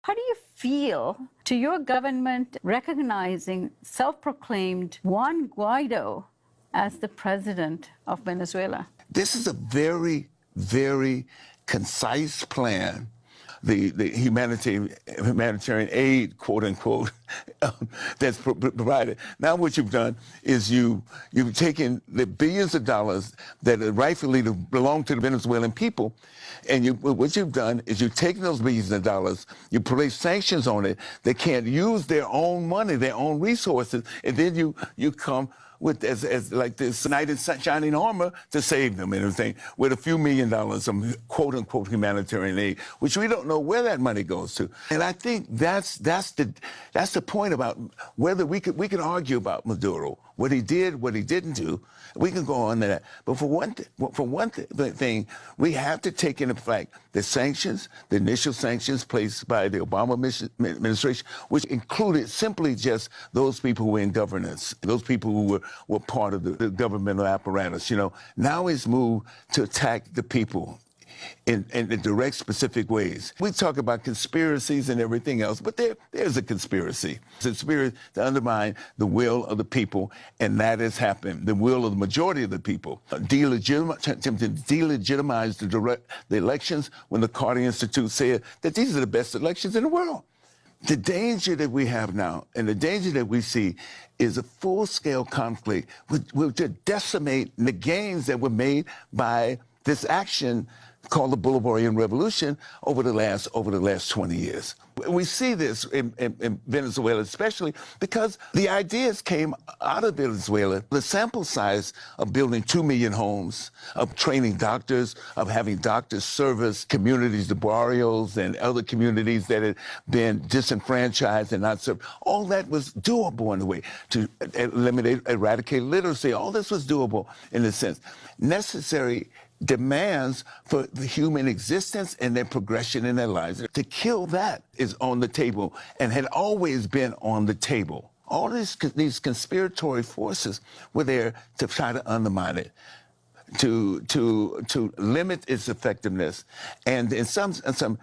How do you feel to your government recognizing self-proclaimed Juan Guaido as the president of Venezuela? This is a very, very concise plan. The humanitarian aid, quote unquote, that's provided. Now what you've done is you've taken the billions of dollars that rightfully belong to the Venezuelan people, and what you've done is you've taken those billions of dollars, you place sanctions on it. They can't use their own money, their own resources, and then you come with as like this knight in shining armor to save them and everything, with a few $1 million of quote unquote humanitarian aid, which we don't know where that money goes to. And I think that's the point about whether we could argue about Maduro, what he did, what he didn't do. We can go on to that. But for one thing, we have to take into fact the sanctions, the initial sanctions placed by the Obama administration, which included simply just those people who were in governance, those people who were part of the governmental apparatus. You know, now it's moved to attack the people in direct, specific ways. We talk about conspiracies and everything else, but there's a conspiracy. It's a conspiracy to undermine the will of the people, and that has happened. The will of the majority of the people. Attempting to delegitimize the elections when the Carter Institute said that these are the best elections in the world. The danger that we have now, and the danger that we see, is a full-scale conflict which will decimate the gains that were made by this action called the Bolivarian Revolution over the last 20 years. We see this in Venezuela, especially because the ideas came out of Venezuela. The sample size of building 2 million homes, of training doctors, of having doctors service communities, the barrios and other communities that had been disenfranchised and not served, all that was doable in a way to eradicate literacy. All this was doable in a sense. Necessary demands for the human existence and their progression in their lives. To kill that is on the table and had always been on the table. All these conspiratory forces were there to try to undermine it, to limit its effectiveness, and in some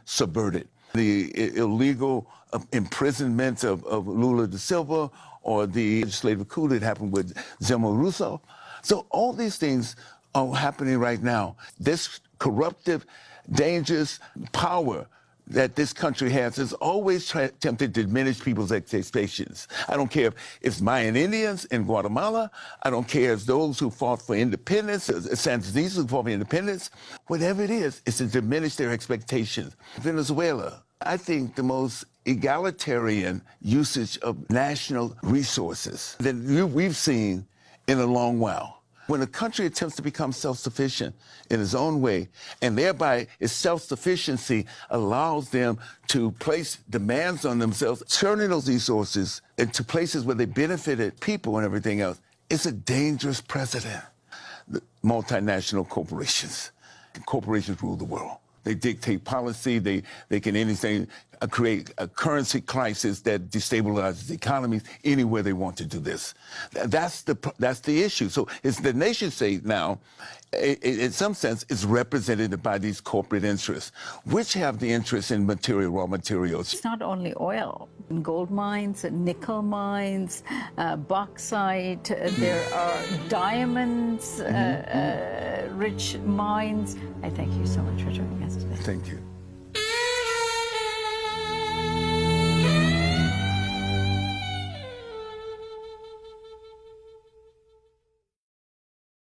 subvert it. The illegal imprisonment of Lula da Silva, or the legislative coup that happened with Dilma Rousseff. So all these things are happening right now. This corruptive, dangerous power that this country has is always attempted to diminish people's expectations. I don't care if it's Mayan Indians in Guatemala. I don't care if those who fought for independence, Sandinistas who fought for independence. Whatever it is, it's to diminish their expectations. Venezuela, I think the most egalitarian usage of national resources that we've seen in a long while. When a country attempts to become self-sufficient in its own way, and thereby its self-sufficiency allows them to place demands on themselves, turning those resources into places where they benefited people and everything else, it's a dangerous precedent. The multinational corporations rule the world. They dictate policy. They can create a currency crisis that destabilizes the economies anywhere they want to do this. That's the issue. So it's the nation state now, in some sense, is represented by these corporate interests, which have the interest in raw materials. It's not only oil. Gold mines, nickel mines, bauxite, there are diamonds, rich mines. I thank you so much for joining us today. Thank you.